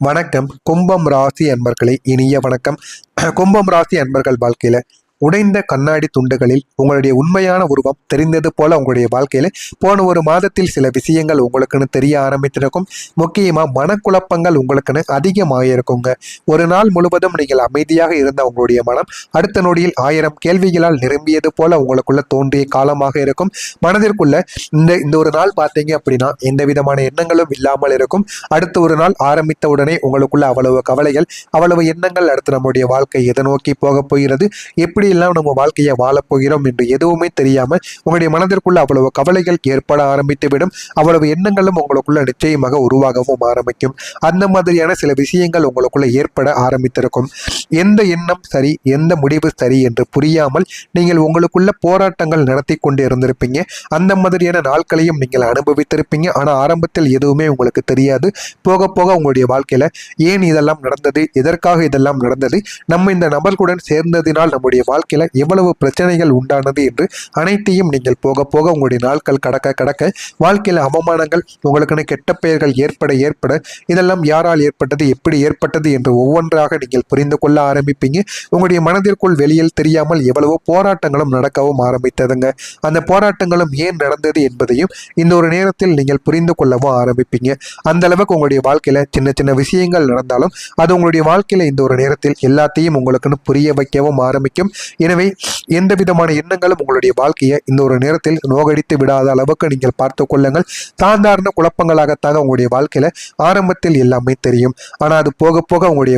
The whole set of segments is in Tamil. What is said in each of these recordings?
வணக்கம். கும்பம் ராசி அன்பர்களே, இனிய வணக்கம். கும்பம் ராசி அன்பர்கள் வாழ்க்கையில உடைந்த கண்ணாடி துண்டுகளில் உங்களுடைய உண்மையான உருவம் தெரிந்தது போல உங்களுடைய வாழ்க்கையில போன ஒரு மாதத்தில் சில விஷயங்கள் உங்களுக்குன்னு தெரிய ஆரம்பித்திருக்கும். முக்கியமா மனக்குழப்பங்கள் உங்களுக்குன்னு அதிகமாயிருக்குங்க. ஒரு நாள் முழுவதும் நீங்கள் அமைதியாக இருந்த உங்களுடைய மனம் அடுத்த நொடியில் 1000 கேள்விகளால் நிரம்பியது போல உங்களுக்குள்ள தோன்றிய காலமாக இருக்கும். மனதிற்குள்ள இந்த ஒரு நாள் பார்த்தீங்க அப்படின்னா எந்த விதமான எண்ணங்களும் இல்லாமல் இருக்கும். அடுத்த ஒரு நாள் ஆரம்பித்த உடனே உங்களுக்குள்ள அவ்வளவு கவலைகள், அவ்வளவு எண்ணங்கள், அடுத்து நம்முடைய வாழ்க்கை எதை நோக்கி போக போகிறது, எப்படி எல்லாம் நம்ம வாழ்க்கையை வாழப் போகிறோம் என்று எதுவுமே தெரியாம உங்களுடைய மனதிற்குள்ள அவ்வளவு கவலைகள் ஏற்பட ஆரம்பித்துவிடும். அவ்வளவு எண்ணங்களும் உங்களுக்குள்ள நிச்சயமாக உருவாகவும் ஆரம்பிக்கும். அந்த மாதிரியான சில விஷயங்கள் உங்களுக்குள்ள ஏற்பட ஆரம்பித்திருக்கும். எந்த எண்ணம் சரி, எந்த முடிவு சரி என்று புரியாமல் நீங்கள் உங்களுக்குள்ள போராட்டங்கள் நடத்தி கொண்டு இருந்திருப்பீங்க. அந்த மாதிரியான நாட்களையும் நீங்கள் அனுபவித்திருப்பீங்க. ஆனா ஆரம்பத்தில் எதுவுமே உங்களுக்கு தெரியாது. போக போக உங்களுடைய வாழ்க்கையில ஏன் இதெல்லாம் நடந்தது, எதற்காக இதெல்லாம் நடந்தது, நம்ம இந்த நபர்களுடன் சேர்ந்ததினால் நம்முடைய வாழ்க்கையில எவ்வளவு பிரச்சனைகள் உண்டானது என்று அனைத்தையும் நீங்கள் போக போக உங்களுடைய நாட்கள் கடக்க கடக்க வாழ்க்கையில அவமானங்கள், உங்களுக்குன்னு கெட்ட பெயர்கள் ஏற்பட ஏற்பட இதெல்லாம் யாரால் ஏற்பட்டது, எப்படி ஏற்பட்டது என்று ஒவ்வொன்றாக நீங்கள் புரிந்து கொள்ள ஆரம்பிப்பீங்க. உங்களுடைய மனதிற்குள் வெளியில் தெரியாமல் எவ்வளவோ போராட்டங்களும் நடக்கவும் ஆரம்பித்ததுங்க. அந்த போராட்டங்களும் ஏன் நடந்தது என்பதையும் இந்த ஒரு நேரத்தில் நீங்கள் புரிந்து கொள்ளவும் ஆரம்பிப்பீங்க. அந்த அளவுக்கு உங்களுடைய வாழ்க்கையில சின்ன சின்ன விஷயங்கள் நடந்தாலும் அது உங்களுடைய வாழ்க்கையில இந்த ஒரு நேரத்தில் எல்லாத்தையும் உங்களுக்குன்னு புரிய வைக்கவும் ஆரம்பிக்கும். எனவே எந்த விதமான எண்ணங்களும் உங்களுடைய வாழ்க்கையை இந்த ஒரு நேரத்தில் நோகடித்து விடாத அளவுக்கு நீங்கள் பார்த்து கொள்ளுங்கள். சாதாரண குழப்பங்களாகத்தாக உங்களுடைய வாழ்க்கையில ஆரம்பத்தில் எல்லாமே தெரியும். ஆனா அது போக போக உங்களுடைய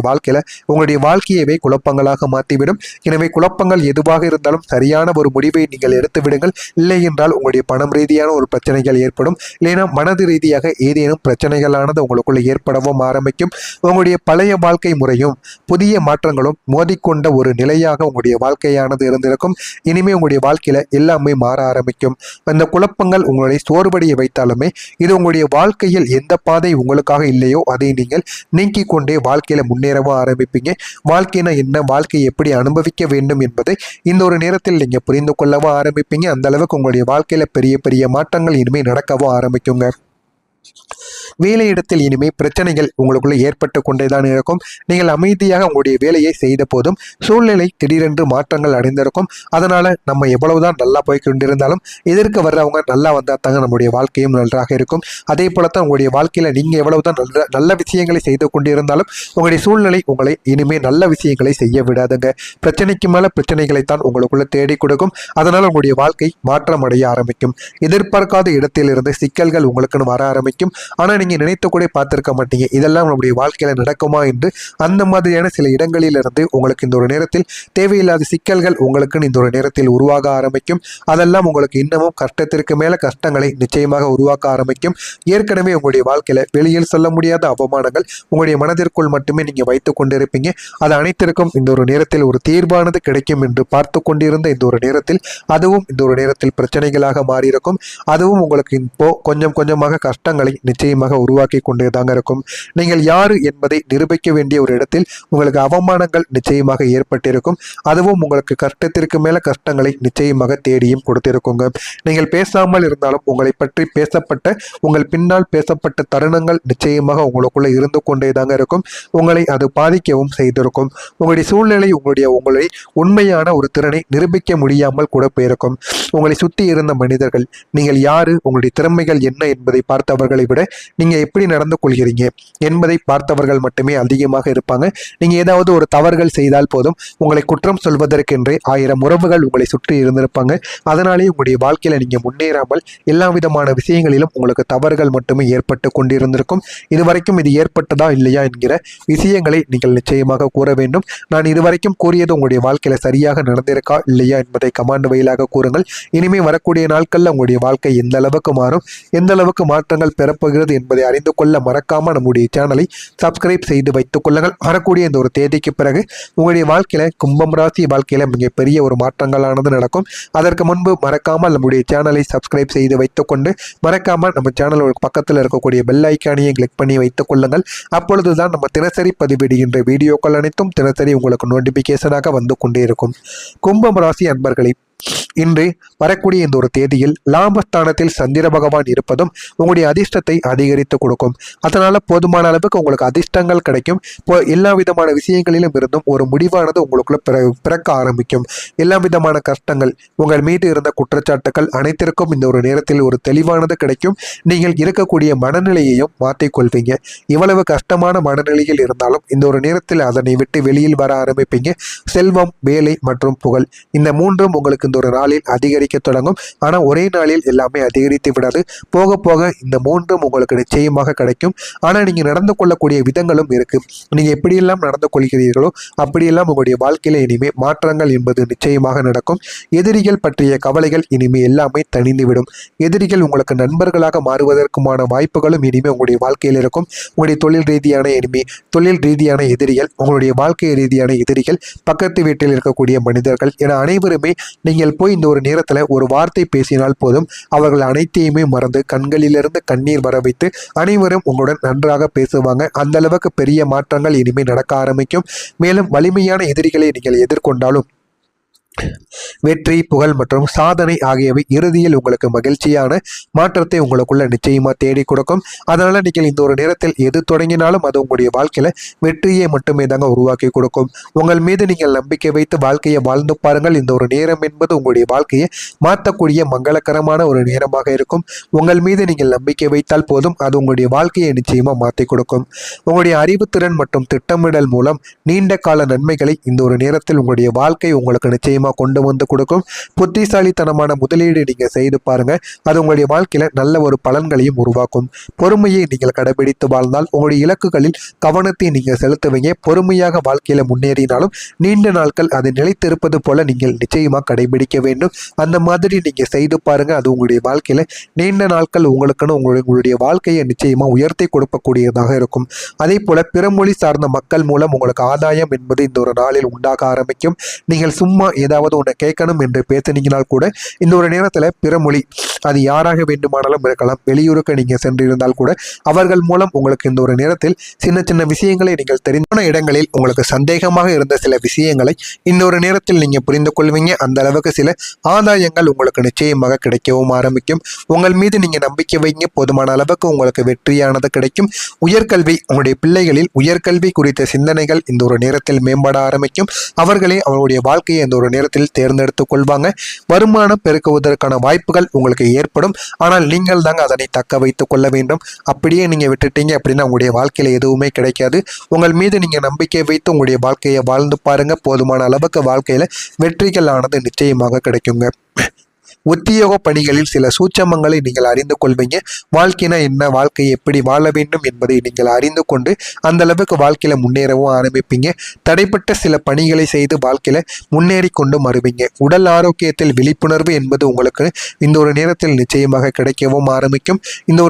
வாழ்க்கையவே குழப்பங்களாக மாற்றிவிடும். எனவே குழப்பங்கள் எதுவாக இருந்தாலும் சரியான ஒரு முடிவை நீங்கள் எடுத்து விடுங்கள். இல்லை என்றால் உங்களுடைய பணம் ரீதியான ஒரு பிரச்சனைகள் ஏற்படும். இல்லைன்னா மனது ரீதியாக ஏதேனும் பிரச்சனைகளானது உங்களுக்குள்ள ஏற்படவும் ஆரம்பிக்கும். உங்களுடைய பழைய வாழ்க்கை முறையும் புதிய மாற்றங்களும் மோதிக்கொண்ட ஒரு நிலையாக உங்களுடைய வாழ்க்கையானது இருந்திருக்கும். இனிமே உங்களுடைய வாழ்க்கையில எல்லாமே மாற ஆரம்பிக்கும். அந்த குழப்பங்கள் உங்களை சோர்வடைய வைத்தாலுமே இது உங்களுடைய வாழ்க்கையில் எந்த பாதை உங்களுக்காக இல்லையோ அதை நீங்கள் நீக்கிக் கொண்டே வாழ்க்கையில முன்னேறவும் ஆரம்பிப்பீங்க. வாழ்க்கைனா என்ன, வாழ்க்கையை எப்படி அனுபவிக்க வேண்டும் என்பதை இந்த ஒரு நேரத்தில் நீங்க புரிந்து கொள்ளவும் ஆரம்பிப்பீங்க. அந்த அளவுக்கு உங்களுடைய வாழ்க்கையில பெரிய பெரிய மாற்றங்கள் இனிமே நடக்கவும் ஆரம்பிக்குங்க. வேலையிடத்தில் இனிமே பிரச்சனைகள் உங்களுக்குள்ள ஏற்பட்டு கொண்டேதான் இருக்கும். நீங்கள் அமைதியாக உங்களுடைய வேலையை செய்த போதும் சூழ்நிலை திடீரென்று மாற்றங்கள் அடைந்திருக்கும். அதனால நம்ம எவ்வளவுதான் நல்லா போய் கொண்டிருந்தாலும் எதிர்க்க வர்றவங்க நல்லா வந்தா தாங்க நம்முடைய வாழ்க்கையும் நன்றாக இருக்கும். அதே போலத்தான் உங்களுடைய வாழ்க்கையில நீங்க எவ்வளவுதான் நல்ல விஷயங்களை செய்து கொண்டிருந்தாலும் உங்களுடைய சூழ்நிலை உங்களை இனிமே நல்ல விஷயங்களை செய்ய விடாதுங்க. பிரச்சனைக்கு மேல பிரச்சனைகளைத்தான் உங்களுக்குள்ள தேடி கொடுக்கும். அதனால உங்களுடைய வாழ்க்கை மாற்றம் அடைய ஆரம்பிக்கும். எதிர்பார்க்காத இடத்திலிருந்து சிக்கல்கள் உங்களுக்குன்னு வர ஆரம்பிக்கும். ஆனா நீங்க நினைத்து கூட பார்த்திருக்க மாட்டீங்க இதெல்லாம் நம்முடைய வாழ்க்கையில நடக்குமா என்று. அந்த மாதிரியான சில இடங்களிலிருந்து உங்களுக்கு இந்த ஒரு நேரத்தில் தேவையில்லாத சிக்கல்கள் உங்களுக்குன்னு இந்த ஒரு நேரத்தில் உருவாக ஆரம்பிக்கும். அதெல்லாம் உங்களுக்கு இன்னமும் கஷ்டத்திற்கு மேல கஷ்டங்களை நிச்சயமாக உருவாக்க ஆரம்பிக்கும். ஏற்கனவே உங்களுடைய வாழ்க்கையில வெளியில் சொல்ல முடியாத அவமானங்கள் உங்களுடைய மனதிற்குள் மட்டுமே நீங்க வைத்துக் கொண்டிருப்பீங்க. அது அனைத்திற்கும் இந்த ஒரு நேரத்தில் ஒரு தீர்வானது கிடைக்கும் என்று பார்த்து கொண்டிருந்த இந்த ஒரு நேரத்தில் அதுவும் இந்த ஒரு நேரத்தில் பிரச்சனைகளாக மாறியிருக்கும். அதுவும் உங்களுக்கு இப்போ கொஞ்சம் கொஞ்சமாக கஷ்டங்களை நிச்சயமாக உருவாக்கி கொண்டே தாங்க இருக்கும். நீங்கள் யாரு என்பதை நிரூபிக்க வேண்டிய ஒரு இடத்தில் உங்களுக்கு அவமானங்கள் நிச்சயமாக ஏற்பட்டிருக்கும். அதுவும் உங்களுக்கு கஷ்டத்திற்கு மேல கஷ்டங்களை நிச்சயமாக தேடியும் கொடுத்திருக்குங்க. நீங்கள் பேசாமல் இருந்தாலும் உங்களை பற்றி பேசப்பட்ட, உங்கள் பின்னால் பேசப்பட்ட தருணங்கள் நிச்சயமாக உங்களுக்குள்ள இருந்து கொண்டே தாங்க இருக்கும். உங்களை அது பாதிக்கவும் செய்திருக்கும். உங்களுடைய சூழ்நிலை உங்களை உண்மையான ஒரு திறனை நிரூபிக்க முடியாமல் கூட போயிருக்கும். உங்களை சுற்றி இருந்த மனிதர்கள் நீங்கள் யாரு, உங்களுடைய திறமைகள் என்ன என்பதை பார்த்தவர்களை விட நீங்க எப்படி நடந்து கொள்கிறீங்க என்பதை பார்த்தவர்கள் மட்டுமே அதிகமாக இருப்பாங்க. நீங்க ஏதாவது ஒரு தவறுகள் செய்தால் போதும் உங்களை குற்றம் சொல்வதற்கென்றே 1000 உறவுகள் உங்களை சுற்றி இருந்திருப்பாங்க. அதனாலே உங்களுடைய வாழ்க்கையில நீங்க முன்னேறாமல் எல்லா விதமான விஷயங்களிலும் உங்களுக்கு தவறுகள் மட்டுமே ஏற்பட்டு கொண்டிருந்திருக்கும். இதுவரைக்கும் இது ஏற்பட்டதா இல்லையா என்கிற விஷயங்களை நீங்கள் நிச்சயமாக கூற வேண்டும். நான் இதுவரைக்கும் கூறியது உங்களுடைய வாழ்க்கையில சரியாக நடந்திருக்கா இல்லையா என்பதை கமெண்ட் வழியாக கூறுங்கள். இனிமே வரக்கூடிய நாட்கள்ல உங்களுடைய வாழ்க்கை எந்த அளவுக்கு மாறும், எந்த அளவுக்கு மாற்றங்கள் பெறப்போகிறது என்பதை அறிந்து கொள்ள மறக்காம நம்முடைய சேனலை சப்ஸ்கிரைப் செய்து வைத்துக் கொள்ளுங்கள். வரக்கூடிய இந்த ஒரு தேதிக்கு பிறகு உங்களுடைய வாழ்க்கையில கும்பம் ராசி வாழ்க்கையில மிகப்பெரிய ஒரு மாற்றங்களானது நடக்கும். அதற்கு முன்பு மறக்காமல் நம்முடைய சேனலை சப்ஸ்கிரைப் செய்து வைத்துக்கொண்டு மறக்காம நம்ம சேனல் பக்கத்தில் இருக்கக்கூடிய பெல் ஐக்கானையை கிளிக் பண்ணி வைத்துக் கொள்ளுங்கள். அப்பொழுதுதான் நம்ம தினசரி பதிவிடுகின்ற வீடியோக்கள் அனைத்தும் தினசரி உங்களுக்கு நோட்டிபிகேஷனாக வந்து கொண்டே இருக்கும். கும்பம் ராசி அன்பர்களை இன்று வரக்கூடிய இந்த ஒரு தேதியில் லாபஸ்தானத்தில் சந்திர பகவான் இருப்பதும் உங்களுடைய அதிர்ஷ்டத்தை அதிகரித்து கொடுக்கும். அதனால போதுமான அளவுக்கு உங்களுக்கு அதிர்ஷ்டங்கள் கிடைக்கும். இப்போ எல்லா விதமான விஷயங்களிலும் இருந்தும் ஒரு முடிவானது உங்களுக்குள்ள பிறக்க ஆரம்பிக்கும். எல்லா விதமான கஷ்டங்கள், உங்கள் மீது இருந்த குற்றச்சாட்டுகள் அனைத்திற்கும் இந்த ஒரு நேரத்தில் ஒரு தெளிவானது கிடைக்கும். நீங்கள் இருக்கக்கூடிய மனநிலையையும் மாற்றிக்கொள்வீங்க. இவ்வளவு கஷ்டமான மனநிலையில் இருந்தாலும் இந்த ஒரு நேரத்தில் அதனை விட்டு வெளியில் வர ஆரம்பிப்பீங்க. செல்வம், வேலை மற்றும் புகழ், இந்த மூன்றும் உங்களுக்கு இந்த ஒரு நாளில் அதிகரிக்க தொடங்கும். ஆனா ஒரே நாளில் எல்லாமே அதிகரித்து விடாது. போக போக இந்த மூன்றும் உங்களுக்கு நிச்சயமாக கிடைக்கும். ஆனா நீங்க நடந்து கொள்ளக்கூடிய விதங்களும் இருக்கு. நீங்க எப்படியெல்லாம் நடந்து கொள்கிறீர்களோ அப்படியெல்லாம் உங்களுடைய வாழ்க்கையில இனிமே மாற்றங்கள் என்பது நிச்சயமாக நடக்கும். எதிரிகள் பற்றிய கவலைகள் இனிமே எல்லாமே தணிந்துவிடும். எதிரிகள் உங்களுக்கு நண்பர்களாக மாறுவதற்குமான வாய்ப்புகளும் இனிமே உங்களுடைய வாழ்க்கையில் இருக்கும். உங்களுடைய தொழில் ரீதியான எதிரிகள், உங்களுடைய வாழ்க்கை ரீதியான எதிரிகள், பக்கத்து வீட்டில் இருக்கக்கூடிய மனிதர்கள் என அனைவருமே நீங்கள் போய் இந்த ஒரு நேரத்துல ஒரு வார்த்தை பேசினால் போதும், அவர்கள் அனைத்தையுமே மறந்து கண்களிலிருந்து கண்ணீர் வர வைத்து அனைவரும் உங்களுடன் நன்றாக பேசுவாங்க. அந்த அளவுக்கு பெரிய மாற்றங்கள் இனிமேல் நடக்க ஆரம்பிக்கும். மேலும் வலிமையான எதிரிகளை நீங்கள் எதிர்கொண்டாலும் வெற்றி, புகழ் மற்றும் சாதனை ஆகியவை இறுதியில் உங்களுக்கு மகிழ்ச்சியான மாற்றத்தை உங்களுக்குள்ள நிச்சயமா தேடி கொடுக்கும். அதனால நீங்கள் இந்த ஒரு நேரத்தில் எது தொடங்கினாலும் அது உங்களுடைய வாழ்க்கையில வெற்றியை மட்டுமே தாங்க உருவாக்கி கொடுக்கும். உங்கள் மீது நீங்கள் நம்பிக்கை வைத்து வாழ்க்கையை வாழ்ந்து பாருங்கள். இந்த ஒரு நேரம் என்பது உங்களுடைய வாழ்க்கையை மாற்றக்கூடிய மங்களகரமான ஒரு நேரமாக இருக்கும். உங்கள் மீது நீங்கள் நம்பிக்கை வைத்தால் போதும், அது உங்களுடைய வாழ்க்கையை நிச்சயமா மாற்றி கொடுக்கும். உங்களுடைய அறிவுத்திறன் மற்றும் திட்டமிடல் மூலம் நீண்ட கால நன்மைகளை இந்த ஒரு நேரத்தில் உங்களுடைய வாழ்க்கை உங்களுக்கு நிச்சயமா கொண்டு வந்து கொடுக்கும். புத்திசாலித்தனமான முதலீடு நீங்க செய்து பாருங்க. அது உங்களுடைய வாழ்க்கையில நல்ல ஒரு பலன்களையும் உருவாக்கும். பொறுமையை நீங்கள் கடைபிடித்து வாழ்ந்தால் உங்களுடைய இலக்குகளில் கவனத்தை நீங்க செலுத்துவீங்க. பொறுமையாக வாழ்க்கையில முன்னேறினாலும் நீண்ட நாட்கள் அதை நிலைத்திருப்பது போல நீங்கள் நிச்சயமா கடைபிடிக்க வேண்டும். அந்த மாதிரி நீங்க செய்து பாருங்க. அது உங்களுடைய வாழ்க்கையில நீண்ட நாட்கள் உங்களுக்குன்னு உங்களுடைய வாழ்க்கையை நிச்சயமா உயர்த்தி கொடுக்கக்கூடியதாக இருக்கும். அதே போல பிறமொழி சார்ந்த மக்கள் மூலம் உங்களுக்கு ஆதாயம் என்பது இந்த ஒரு நாளில் உண்டாக ஆரம்பிக்கும். நீங்கள் சும்மா ஏதாவது ஒன்று கேட்கணும் என்று பேசினீங்கனால் கூட இந்த ஒரு நேரத்தில் பிறமொழி, அது யாராக வேண்டுமானாலும் இருக்கலாம், வெளியூருக்கு நீங்கள் சென்றிருந்தால் கூட அவர்கள் மூலம் உங்களுக்கு இந்த ஒரு நேரத்தில் சின்ன சின்ன விஷயங்களை நீங்கள் தெரிந்த இடங்களில் உங்களுக்கு சந்தேகமாக இருந்த சில விஷயங்களை இந்த ஒரு நேரத்தில் நீங்கள் புரிந்து கொள்வீங்க. அந்த அளவுக்கு சில ஆதாயங்கள் உங்களுக்கு நிச்சயமாக கிடைக்கவும் ஆரம்பிக்கும். உங்கள் மீது நீங்கள் நம்பிக்கை வைங்க. போதுமான அளவுக்கு உங்களுக்கு வெற்றியானது கிடைக்கும். உயர்கல்வி, உங்களுடைய பிள்ளைகளில் உயர்கல்வி குறித்த சிந்தனைகள் இந்த ஒரு நேரத்தில் மேம்பட ஆரம்பிக்கும். அவர்களே அவருடைய வாழ்க்கையை இந்த ஒரு நேரத்தில் தேர்ந்தெடுத்துக் கொள்வாங்க. வருமானம் பெருக்குவதற்கான வாய்ப்புகள் உங்களுக்கு ஏற்படும். ஆனால் நீங்கள் தாங்க அதனை தக்க வைத்துக் கொள்ள வேண்டும். அப்படியே நீங்க விட்டுட்டீங்க அப்படின்னா உங்களுடைய வாழ்க்கையில எதுவுமே கிடைக்காது. உங்கள் மீது நீங்க நம்பிக்கை வைத்து உங்களுடைய வாழ்க்கையை வாழ்ந்து பாருங்க. போதுமான அளவுக்கு வாழ்க்கையில வெற்றிகள் ஆனது நிச்சயமாக கிடைக்குங்க. உத்தியோக பணிகளில் சில சூட்சமங்களை நீங்கள் அறிந்து கொள்வீங்க. வாழ்க்கைனா என்ன, வாழ்க்கையை எப்படி வாழ வேண்டும் என்பதை நீங்கள் அறிந்து கொண்டு அந்த அளவுக்கு வாழ்க்கையில முன்னேறவும் ஆரம்பிப்பீங்க. தடைப்பட்ட சில பணிகளை செய்து வாழ்க்கையில முன்னேறி கொண்டு வருவீங்க. உடல் ஆரோக்கியத்தில் விழிப்புணர்வு என்பது உங்களுக்கு இந்த ஒரு நேரத்தில் நிச்சயமாக கிடைக்கவும் ஆரம்பிக்கும். இந்த ஒரு